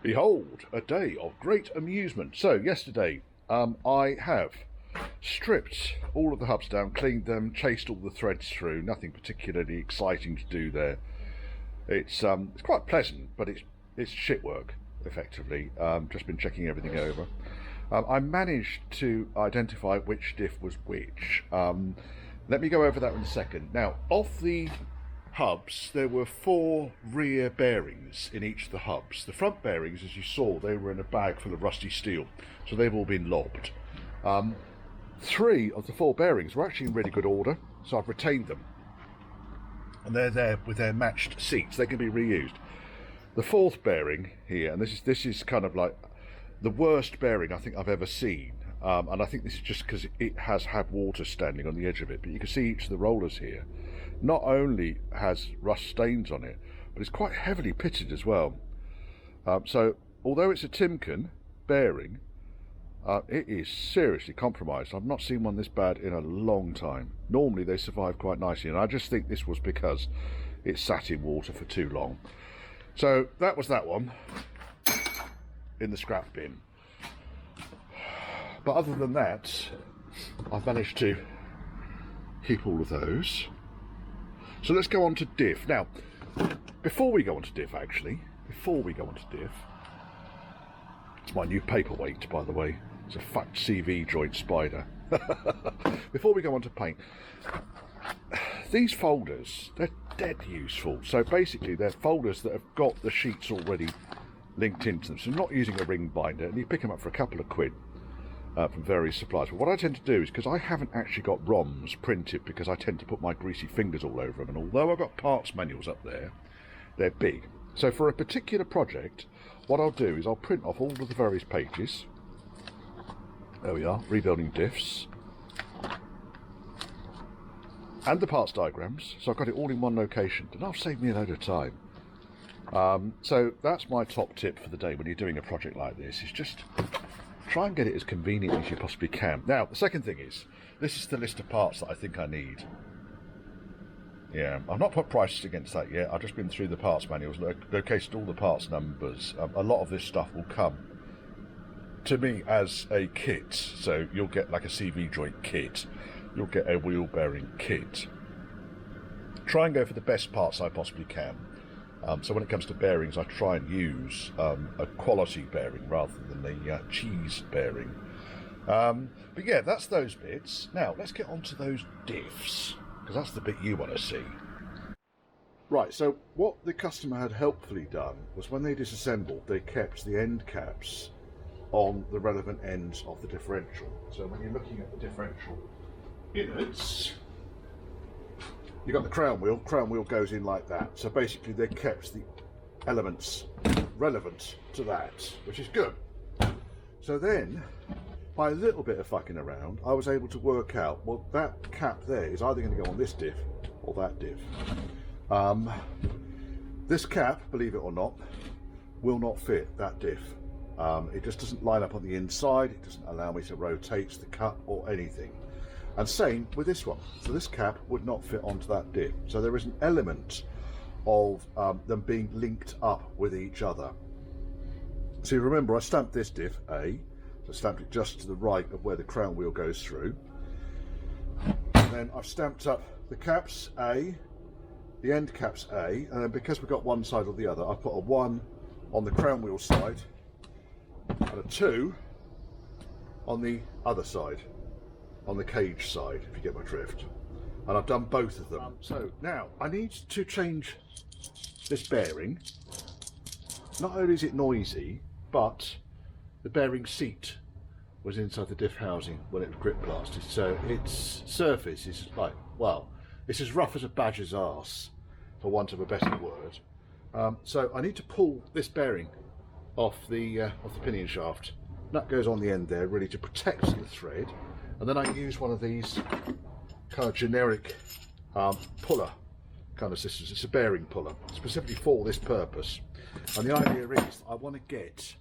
Behold, a day of great amusement. So yesterday, I have stripped all of the hubs down, cleaned them, chased all the threads through. Nothing particularly exciting to do there. It's quite pleasant, but it's shit work, effectively. Just been checking everything over. I managed to identify which diff was which. Let me go over that in a second. Now, of the hubs, there were 4 rear bearings in each of the hubs. The front bearings, as you saw, they were in a bag full of rusty steel, so they've all been lobbed. 3 of the 4 bearings were actually in really good order, so I've retained them, and they're there with their matched seats. They can be reused. The 4th bearing here, and this is kind of like the worst bearing I think I've ever seen, and I think this is just because it has had water standing on the edge of it, but you can see each of the rollers here not only has rust stains on it, but it's quite heavily pitted as well. So although it's a Timken bearing, it is seriously compromised. I've not seen one this bad in a long time. Normally they survive quite nicely, and I just think this was because it sat in water for too long. So that was that one in the scrap bin. But other than that, I've managed to keep all of those. So let's go on to diff. Now, before we go on to diff, it's my new paperweight, by the way. It's a fucked CV joint spider. Before we go on to paint, these folders, they're dead useful. So basically, they're folders that have got the sheets already linked into them. So I'm not using a ring binder, and you pick them up for a couple of quid. From various suppliers. But what I tend to do is, because I haven't actually got ROMs printed, because I tend to put my greasy fingers all over them, and although I've got parts manuals up there, they're big. So for a particular project, what I'll do is I'll print off all of the various pages. There we are, rebuilding diffs, and the parts diagrams, so I've got it all in one location, and that'll save me a load of time. So that's my top tip for the day when you're doing a project like this, is just try and get it as convenient as you possibly can. Now, the second thing is, this is the list of parts that I think I need. Yeah, I've not put prices against that yet. I've just been through the parts manuals, located all the parts numbers. A lot of this stuff will come to me as a kit. So you'll get like a CV joint kit. You'll get a wheel bearing kit. Try and go for the best parts I possibly can. So when it comes to bearings, I try and use a quality bearing rather than a cheese bearing. But yeah, that's those bits. Now, let's get on to those diffs, because that's the bit you want to see. Right, so what the customer had helpfully done was when they disassembled, they kept the end caps on the relevant ends of the differential. So when you're looking at the differential innards, you've got the crown wheel goes in like that. So basically they kept the elements relevant to that, which is good. So then, by a little bit of fucking around, I was able to work out, well, that cap there is either going to go on this diff or that diff. This cap, believe it or not, will not fit that diff. It just doesn't line up on the inside, it doesn't allow me to rotate the cut or anything. And same with this one. So this cap would not fit onto that diff. So there is an element of them being linked up with each other. So you remember I stamped this diff A, so I stamped it just to the right of where the crown wheel goes through. And then I've stamped up the caps A, the end caps A, and then because we've got one side or the other, I've put a 1 on the crown wheel side and a 2 on the other side, on the cage side, if you get my drift. And I've done both of them. So now I need to change this bearing. Not only is it noisy, but the bearing seat was inside the diff housing when it was grip blasted, so its surface is like, well, it's as rough as a badger's arse, for want of a better word. So I need to pull this bearing off the pinion shaft. That goes on the end there, really to protect the thread. And then I use one of these kind of generic puller kind of systems. It's a bearing puller, specifically for this purpose. And the idea is I want to get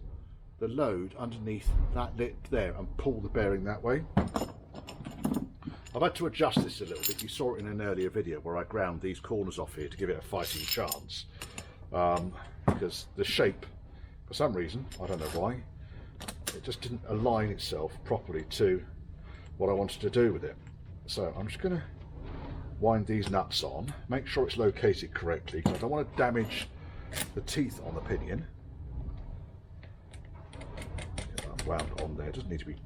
the load underneath that lip there and pull the bearing that way. I've had to adjust this a little bit. You saw it in an earlier video where I ground these corners off here to give it a fighting chance, because the shape for some reason, I don't know why, it just didn't align itself properly to what I wanted to do with it. So I'm just going to wind these nuts on, make sure it's located correctly, because I don't want to damage the teeth on the pinion. Get that wound on there. It doesn't need to be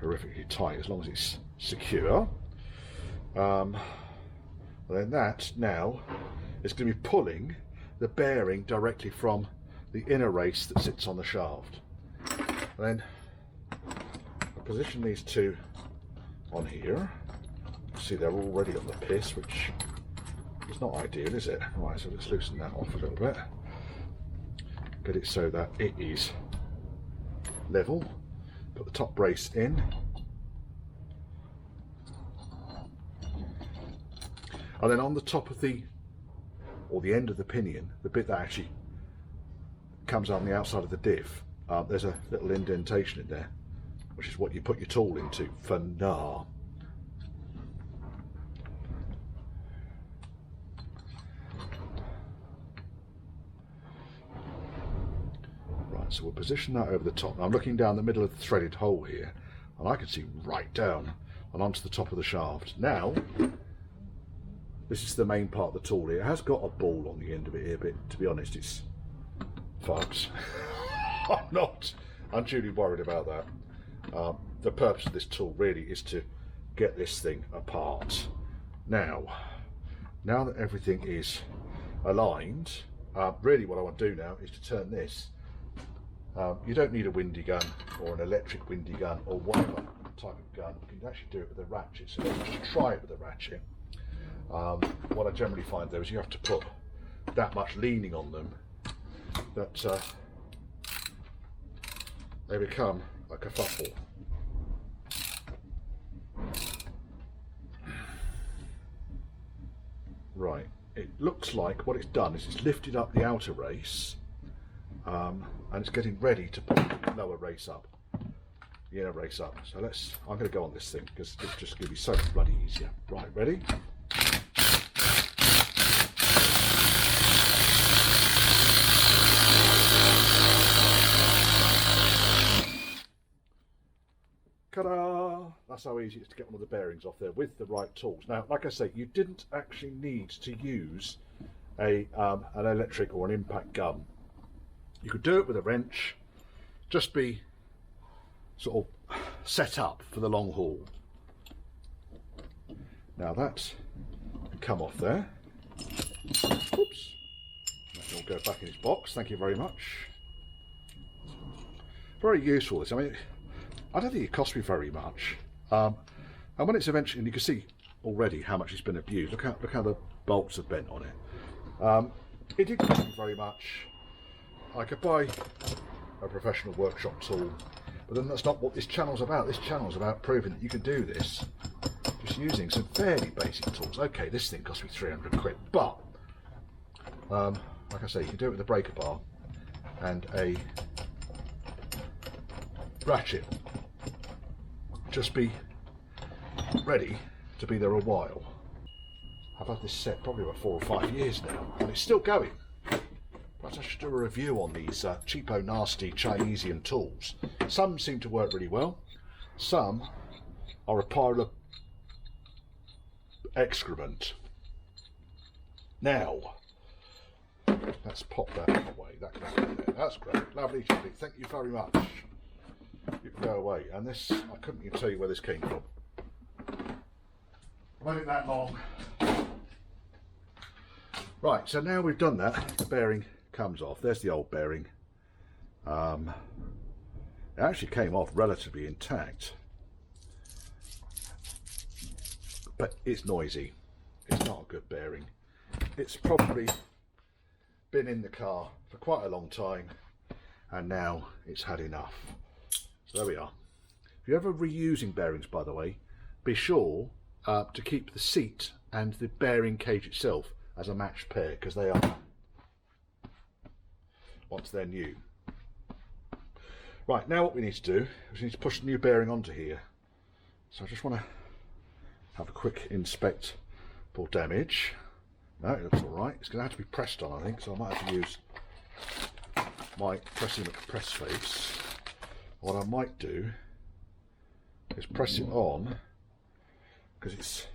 horrifically tight as long as it's secure. And then that now is going to be pulling the bearing directly from the inner race that sits on the shaft. And then I position these two on here. See, they're already on the piss, which is not ideal, is it? Right, so let's loosen that off a little bit. Get it so that it is level. Put the top brace in. And then on the top of the, or the end of the pinion, the bit that actually comes on the outside of the diff, there's a little indentation in there, which is what you put your tool into for now. Right, so we'll position that over the top. Now I'm looking down the middle of the threaded hole here, and I can see right down and onto the top of the shaft. Now, this is the main part of the tool here. It has got a ball on the end of it here, but to be honest, it's fugs. I'm not unduly worried about that. The purpose of this tool really is to get this thing apart. Now that everything is aligned, really what I want to do now is to turn this. You don't need a windy gun or an electric windy gun or whatever type of gun. You can actually do it with a ratchet, so let's just try it with a ratchet. What I generally find though is you have to put that much leaning on them that they become like a kerfuffle. Right, it looks like what it's done is it's lifted up the outer race and it's getting ready to put the lower race up, the inner race up. So I'm going to go on this thing because it's just going to be so much bloody easier. Right, ready? Ta-da! That's how easy it is to get one of the bearings off there with the right tools. Now, like I say, you didn't actually need to use an electric or an impact gun. You could do it with a wrench, just be sort of set up for the long haul. Now that's come off there. Oops. That will go back in its box. Thank you very much. Very useful this. I mean, I don't think it cost me very much. And when it's eventually, and you can see already how much it's been abused. Look how the bolts are bent on it. It didn't cost me very much. I could buy a professional workshop tool, but then that's not what this channel's about. This channel's about proving that you can do this just using some fairly basic tools. Okay, this thing cost me 300 quid, but like I say, you can do it with a breaker bar and a ratchet. Just be ready to be there a while. I've had this set probably about 4 or 5 years now, and it's still going. Perhaps I should do a review on these cheapo, nasty Chinesian tools. Some seem to work really well. Some are a pile of excrement. Now, let's pop that away. That can go there. That's great. Lovely, lovely. Thank you very much. You can go away. And this, I couldn't even tell you where this came from. I've had it that long. Right, so now we've done that, the bearing comes off. There's the old bearing. It actually came off relatively intact, but it's noisy. It's not a good bearing. It's probably been in the car for quite a long time, and now it's had enough. So there we are. If you're ever reusing bearings, by the way, be sure to keep the seat and the bearing cage itself as a matched pair, because they are once they're new. Right, now what we need to do is we need to push the new bearing onto here. So I just want to have a quick inspect for damage. No, it looks all right. It's going to have to be pressed on, I think, so I might have to use my pressing at the press face, what I might do is press it on, because it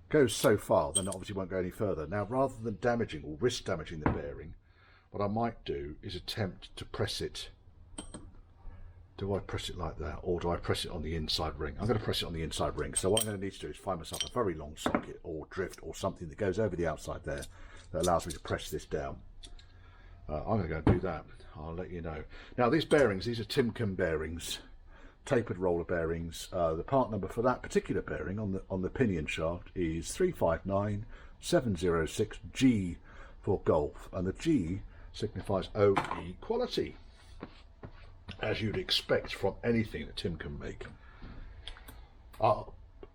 goes so far, then it obviously won't go any further. Now, rather than damaging or risk damaging the bearing, what I might do is attempt to press it. Do I press it like that, or do I press it on the inside ring? I'm going to press it on the inside ring. So what I'm going to need to do is find myself a very long socket or drift or something that goes over the outside there that allows me to press this down. I'm going to go and do that. I'll let you know. Now, these bearings, these are Timken bearings, tapered roller bearings. The part number for that particular bearing on the pinion shaft is 359706G for golf, and the G signifies OE quality, as you'd expect from anything that Tim can make.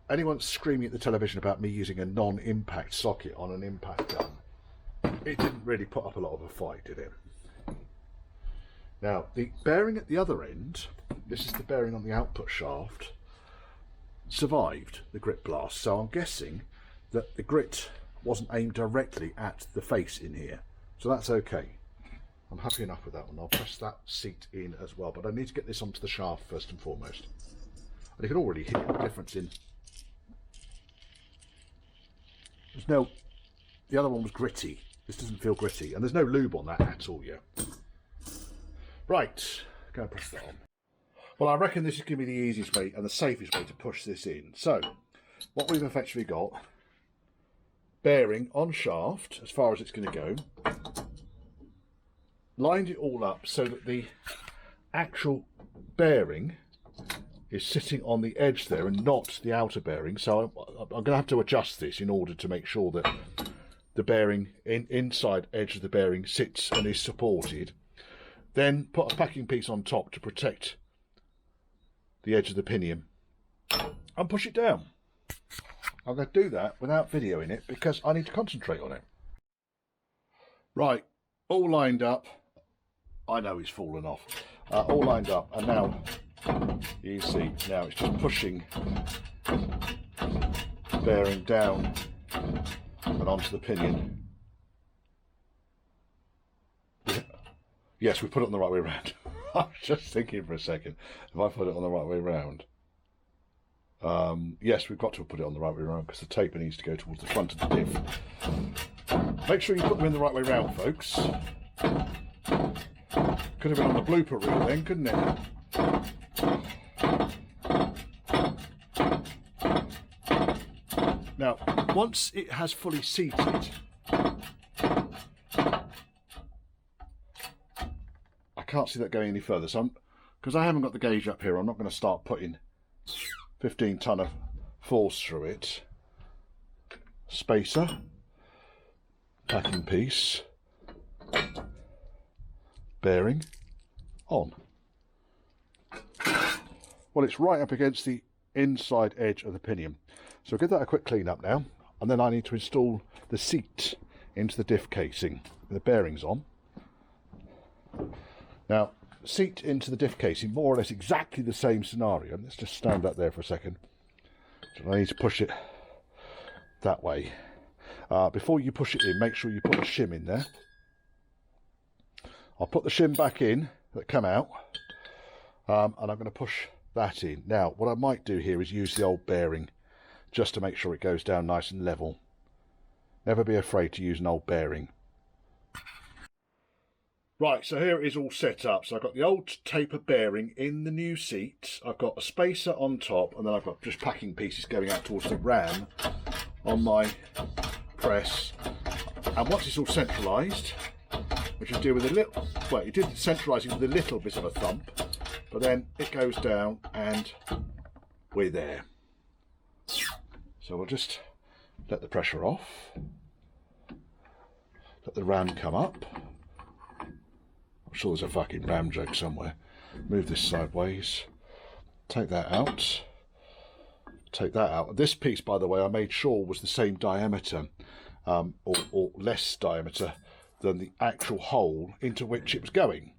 Anyone screaming at the television about me using a non-impact socket on an impact gun, it didn't really put up a lot of a fight, did it? Now, the bearing at the other end, this is the bearing on the output shaft, survived the grit blast, so I'm guessing that the grit wasn't aimed directly at the face in here, so that's okay. I'm happy enough with that one. I'll press that seat in as well, but I need to get this onto the shaft first and foremost. And you can already hear the difference in. The other one was gritty. This doesn't feel gritty, and there's no lube on that at all yet. Right, go and press that on. Well, I reckon this is going to be the easiest way and the safest way to push this in. So, what we've effectively got, bearing on shaft as far as it's going to go. Lined it all up so that the actual bearing is sitting on the edge there and not the outer bearing. So I'm going to have to adjust this in order to make sure that the bearing inside edge of the bearing sits and is supported. Then put a packing piece on top to protect the edge of the pinion and push it down. I'm going to do that without videoing it because I need to concentrate on it. Right, all lined up. I know he's fallen off. All lined up, and now you see, now it's just pushing the bearing down and onto the pinion. Yes, we put it on the right way around. I was just thinking for a second, if I put it on the right way around. Yes, we've got to put it on the right way around because the taper needs to go towards the front of the diff. Make sure you put them in the right way round, folks. Could have been on the blooper reel then, couldn't it? Now, once it has fully seated, I can't see that going any further. So, because I haven't got the gauge up here, I'm not going to start putting 15 ton of force through it. Spacer, packing piece, bearing on. Well, it's right up against the inside edge of the pinion, so I'll give that a quick clean up now, and then I need to install the seat into the diff casing with the bearings on. Now, seat into the diff casing, more or less exactly the same scenario. Let's just stand up there for a second. So I need to push it that way. Before you push it in, make sure you put a shim in there. I'll put the shim back in that come out, and I'm going to push that in. Now, what I might do here is use the old bearing just to make sure it goes down nice and level. Never be afraid to use an old bearing. Right, so here it is all set up. So I've got the old taper bearing in the new seat. I've got a spacer on top, and then I've got just packing pieces going out towards the ram on my press. And once it's all centralised, which is do with a little, well, it did centralising with a little bit of a thump, but then it goes down and we're there. So we'll just let the pressure off, let the ram come up. I'm sure there's a fucking ram joke somewhere. Move this sideways, take that out, take that out. This piece, by the way, I made sure was the same diameter, or less diameter than the actual hole into which it was going.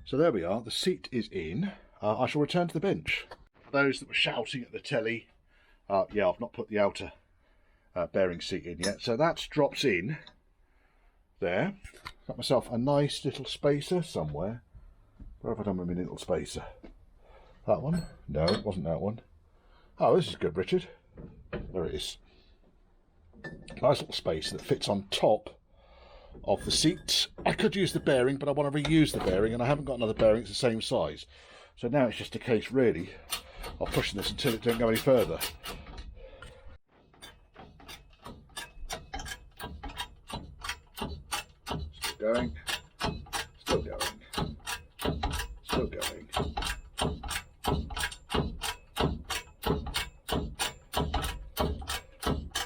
So there we are, the seat is in. I shall return to the bench. For those that were shouting at the telly, yeah, I've not put the outer bearing seat in yet, so that drops in there. Got myself a nice little spacer somewhere. Where have I done with my little spacer? That one? No, it wasn't that one. Oh, this is good, Richard. There it is. Nice little spacer that fits on top of the seat. I could use the bearing, but I want to reuse the bearing, and I haven't got another bearing that's the same size. So now it's just a case, really, of pushing this until it don't go any further. Still going. Still going. Still going.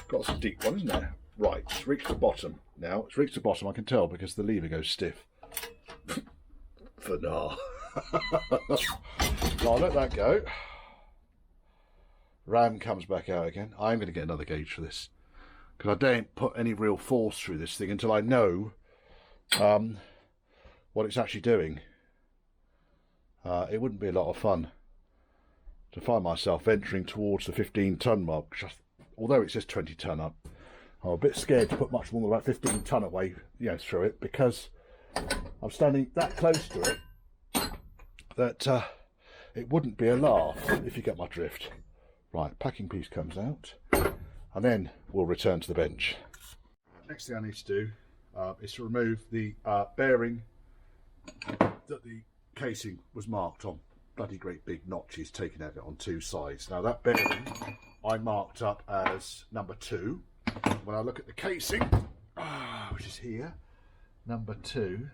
Got some deep one, isn't there? Right, it's reached the bottom. Now, it's reached the bottom, I can tell, because the lever goes stiff. For now. I'll let that go. Ram comes back out again. I'm going to get another gauge for this, because I don't put any real force through this thing until I know what it's actually doing. It wouldn't be a lot of fun to find myself venturing towards the 15-ton mark, although it says 20 ton up. I'm a bit scared to put much more than about 15 ton away, through it, because I'm standing that close to it that it wouldn't be a laugh, if you get my drift. Right, packing piece comes out, and then we'll return to the bench. Next thing I need to do is to remove the bearing that the casing was marked on. Bloody great big notches taken out of it on two sides. Now that bearing I marked up as number 2. When I look at the casing, which is here, number 2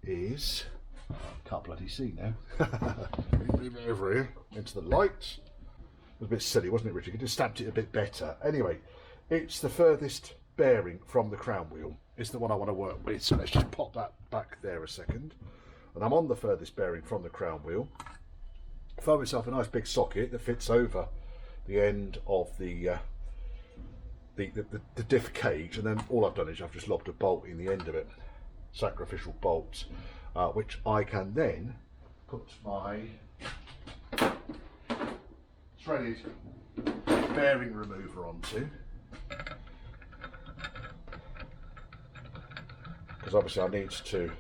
is, can't bloody see now. Move it over here into the light. It was a bit silly, wasn't it, Richard? You could have stamped it a bit better. Anyway, it's the furthest bearing from the crown wheel. It's the one I want to work with. So let's just pop that back there a second. And I'm on the furthest bearing from the crown wheel. Found myself a nice big socket that fits over the end of the diff cage, and then all I've done is I've just lobbed a bolt in the end of it, sacrificial bolts, which I can then put my threaded bearing remover onto, because obviously I need to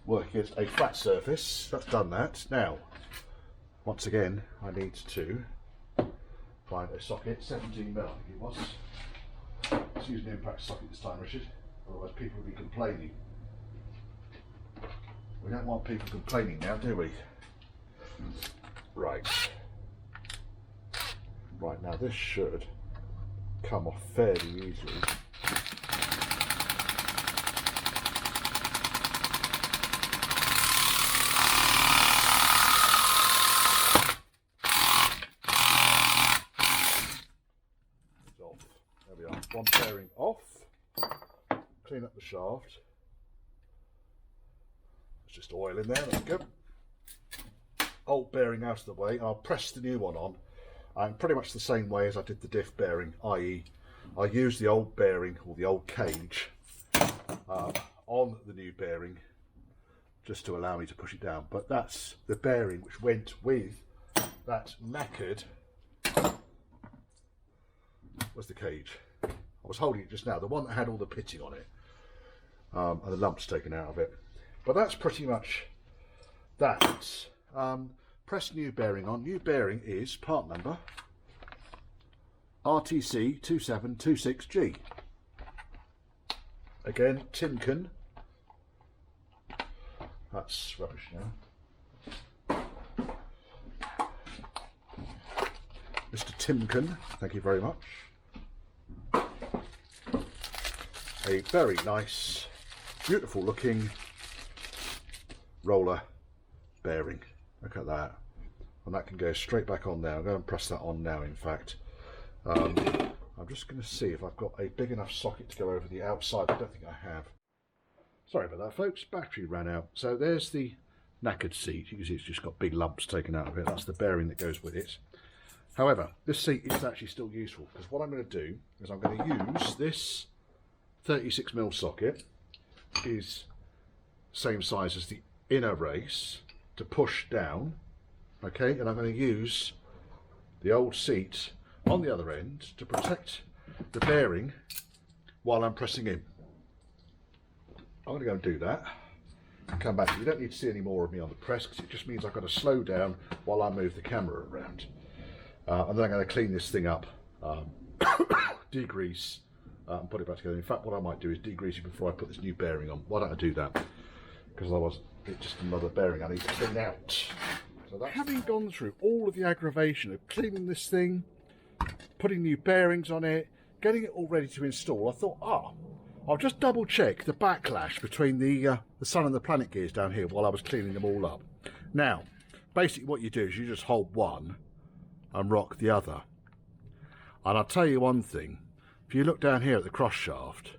work against a flat surface. That's done that. Now, once again, I need to find a socket, 17mm I think it was. Let's use an impact socket this time, Richard, otherwise people will be complaining. We don't want people complaining now, do we? Right. Right, now this should come off fairly easily. One bearing off, clean up the shaft. There's just oil in there, that's good. Old bearing out of the way, and I'll press the new one on pretty much the same way as I did the diff bearing, i.e. I used the old bearing, or the old cage, on the new bearing just to allow me to push it down. But that's the bearing which went with that knackered, was the cage. I was holding it just now, the one that had all the pitting on it, and the lumps taken out of it. But that's pretty much that. Press new bearing on. New bearing is part number RTC 2726G. Again, Timken. That's rubbish now. Mr. Timken, thank you very much. A very nice, beautiful looking roller bearing. Look at that. And that can go straight back on there. I'm going to press that on now, in fact. I'm just going to see if I've got a big enough socket to go over the outside. I don't think I have. Sorry about that, folks. Battery ran out. So there's the knackered seat. You can see it's just got big lumps taken out of it. That's the bearing that goes with it. However, this seat is actually still useful, because what I'm going to do is I'm going to use this 36mm socket, is same size as the inner race, to push down, okay, and I'm going to use the old seat on the other end to protect the bearing while I'm pressing in. I'm going to go and do that. Come back. You don't need to see any more of me on the press because it just means I've got to slow down while I move the camera around. And then I'm going to clean this thing up, degrease, and put it back together. In fact, what I might do is degrease it before I put this new bearing on. Why don't I do that? Because otherwise it's just another bearing I need to clean out. So that's... Having gone through all of the aggravation of cleaning this thing, putting new bearings on it, getting it all ready to install, I thought, I'll just double check the backlash between the sun and the planet gears down here while I was cleaning them all up. Now, basically what you do is you just hold one and rock the other. And I'll tell you one thing, if you look down here at the cross shaft,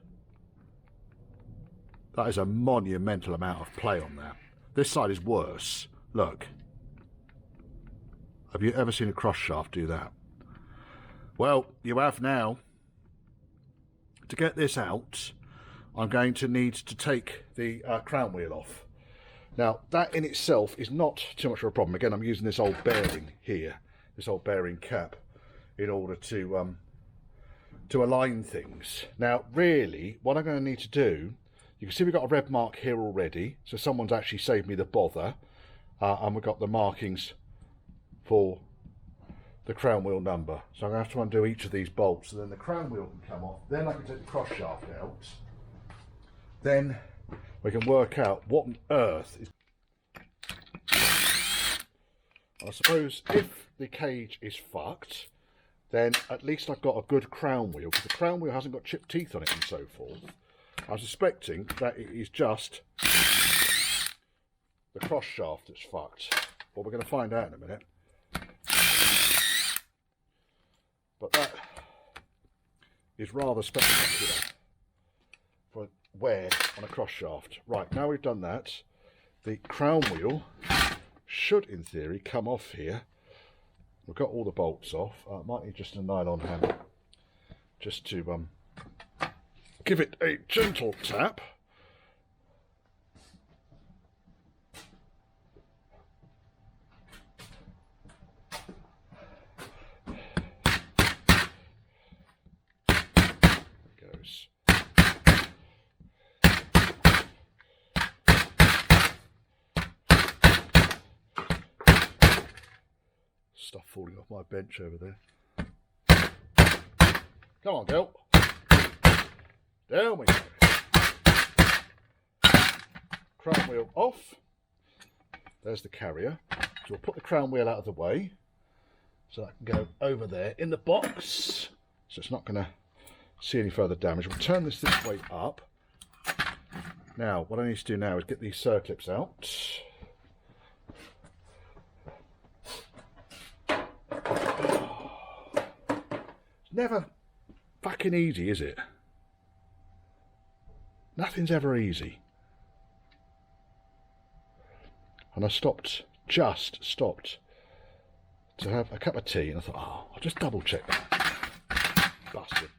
that is a monumental amount of play on that. This side is worse. Look. Have you ever seen a cross shaft do that? Well, you have now. To get this out, I'm going to need to take the crown wheel off. Now, that in itself is not too much of a problem. Again, I'm using this old bearing here, this old bearing cap, in order to align things. Now, really, what I'm going to need to do, you can see we've got a red mark here already, so someone's actually saved me the bother, and we've got the markings for the crown wheel number. So I'm going to have to undo each of these bolts, and then the crown wheel can come off. Then I can take the cross shaft out. Then we can work out what on earth is... I suppose if the cage is fucked, then at least I've got a good crown wheel, because the crown wheel hasn't got chipped teeth on it and so forth. I'm suspecting that it is just the cross shaft that's fucked. Well, we're going to find out in a minute. But that is rather spectacular for wear on a cross shaft. Right, now we've done that, the crown wheel should, in theory, come off here. We've got all the bolts off. Might need just a nylon hammer just to give it a gentle tap. Stuff falling off my bench over there. Come on, girl. Down we go. Crown wheel off. There's the carrier. So we'll put the crown wheel out of the way so that can go over there in the box. So it's not going to see any further damage. We'll turn this way up. Now, what I need to do now is get these circlips out. Never fucking easy, is it? Nothing's ever easy. And I just stopped to have a cup of tea, and I thought, I'll just double check that. Bastard.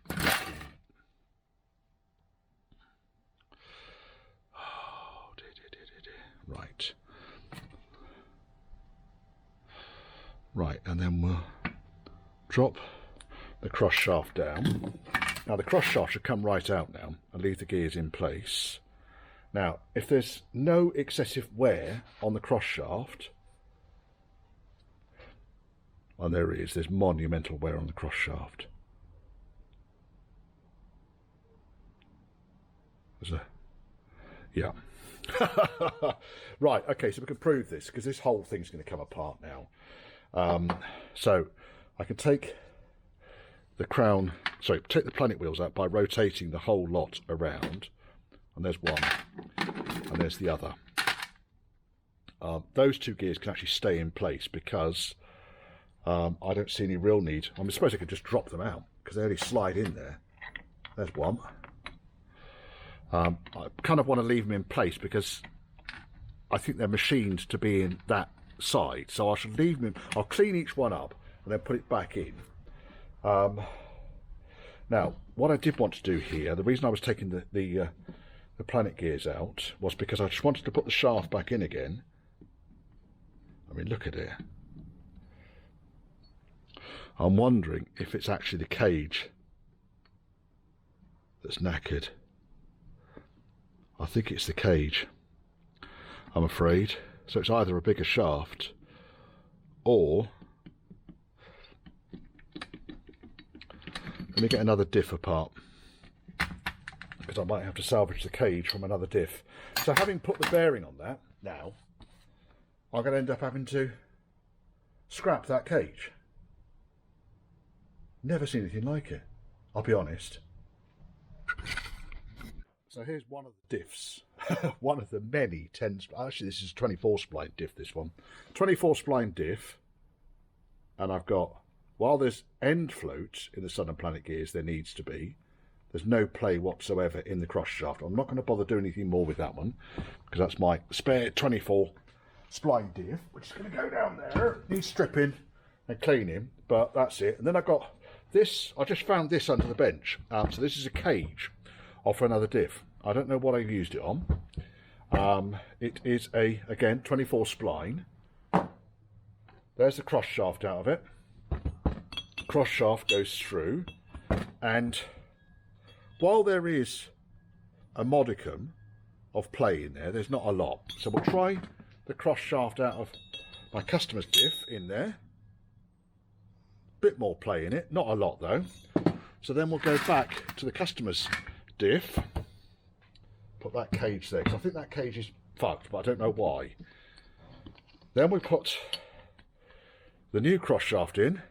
Oh, dear. Right. Right, and then we'll drop the cross shaft down. Now the cross shaft should come right out now and leave the gears in place. Now if there's no excessive wear on the cross shaft, and there is, there's monumental wear on the cross shaft. Yeah. Right, okay, so we can prove this because this whole thing's going to come apart now. So I can take the take the planet wheels out by rotating the whole lot around, and there's one and there's the other. Those two gears can actually stay in place because I don't see any real need. I suppose I could just drop them out because they only slide in there. There's one. I kind of want to leave them in place because I think they're machined to be in that side, so I should leave them in. I'll clean each one up and then put it back in. Now, what I did want to do here, the reason I was taking the planet gears out was because I just wanted to put the shaft back in again. I mean, look at it. I'm wondering if it's actually the cage that's knackered. I think it's the cage, I'm afraid. So it's either a bigger shaft or... Let me get another diff apart, because I might have to salvage the cage from another diff. So having put the bearing on that, now I'm going to end up having to scrap that cage. Never seen anything like it, I'll be honest. So here's one of the diffs, one of the many 10, actually this is 24 spline diff, this one. 24 spline diff, and I've got, while there's end float in the Sun and Planet gears, there needs to be, there's no play whatsoever in the cross shaft. I'm not going to bother doing anything more with that one, because that's my spare 24 spline diff, which is going to go down there, needs stripping and cleaning, but that's it. And then I've got this, I just found this under the bench. So this is a cage off for another diff. I don't know what I've used it on. It is a, again, 24 spline. There's the cross shaft out of it. Cross shaft goes through, and while there is a modicum of play in there, there's not a lot. So we'll try the cross shaft out of my customer's diff in there. Bit more play in it, not a lot though. So then we'll go back to the customer's diff, put that cage there, because I think that cage is fucked, but I don't know why. Then we put the new cross shaft in.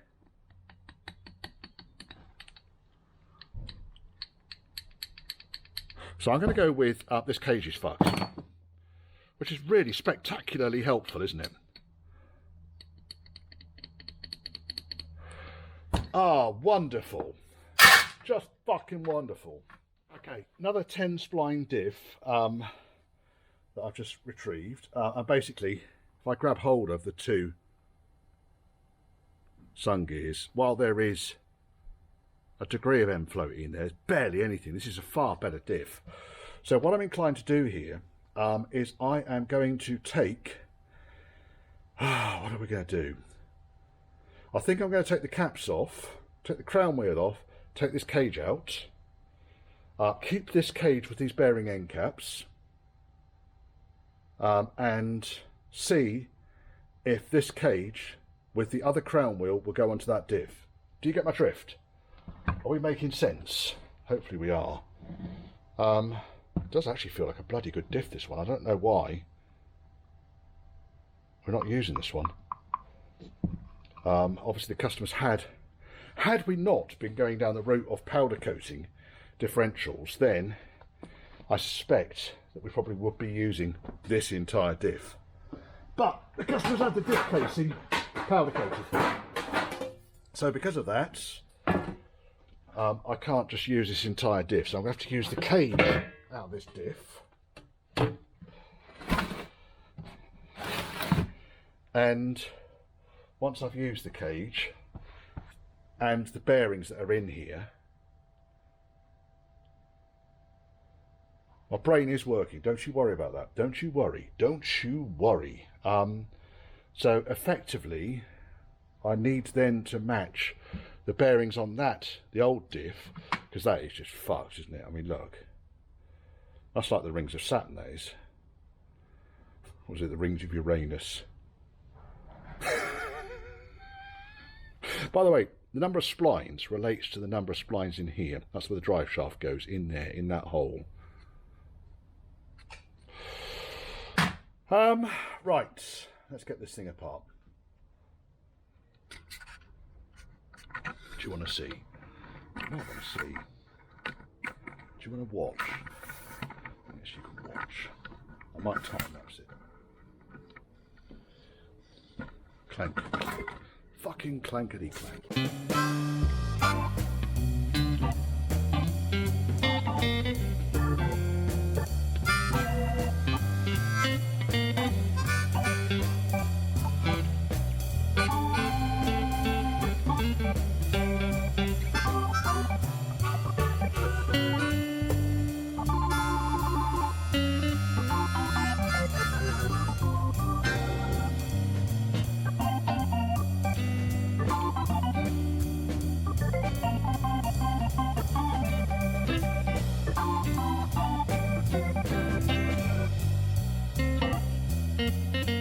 So I'm going to go with this cage is fucked, which is really spectacularly helpful, isn't it? Ah, wonderful. Just fucking wonderful. Okay, another 10 spline diff that I've just retrieved. And basically, if I grab hold of the two Sun gears, while there is a degree of end floating in there, there's barely anything. This is a far better diff. So what I'm inclined to do here is I am going to take... what are we going to do? I think I'm going to take the caps off, take the crown wheel off, take this cage out, keep this cage with these bearing end caps, and see if this cage with the other crown wheel will go onto that diff. Do you get my drift? Are we making sense? Hopefully we are. It does actually feel like a bloody good diff, this one. I don't know why we're not using this one. Obviously the customers had we not been going down the route of powder coating differentials, then I suspect that we probably would be using this entire diff. But the customers had the diff casing powder coated. So because of that, I can't just use this entire diff, so I'm going to have to use the cage out of this diff. And once I've used the cage and the bearings that are in here, my brain is working. Don't you worry about that. Don't you worry. Don't you worry. So effectively, I need then to match the bearings on that, the old diff, because that is just fucked, isn't it? I mean, look. That's like the rings of Saturn, that is. Or was it the rings of Uranus? By the way, the number of splines relates to the number of splines in here. That's where the drive shaft goes, in there, in that hole. Right, let's get this thing apart. Do you want to see? I don't want to see. Do you want to watch? Yes, you can watch. I might time lapse it. Clank. Fucking clankety clank. it.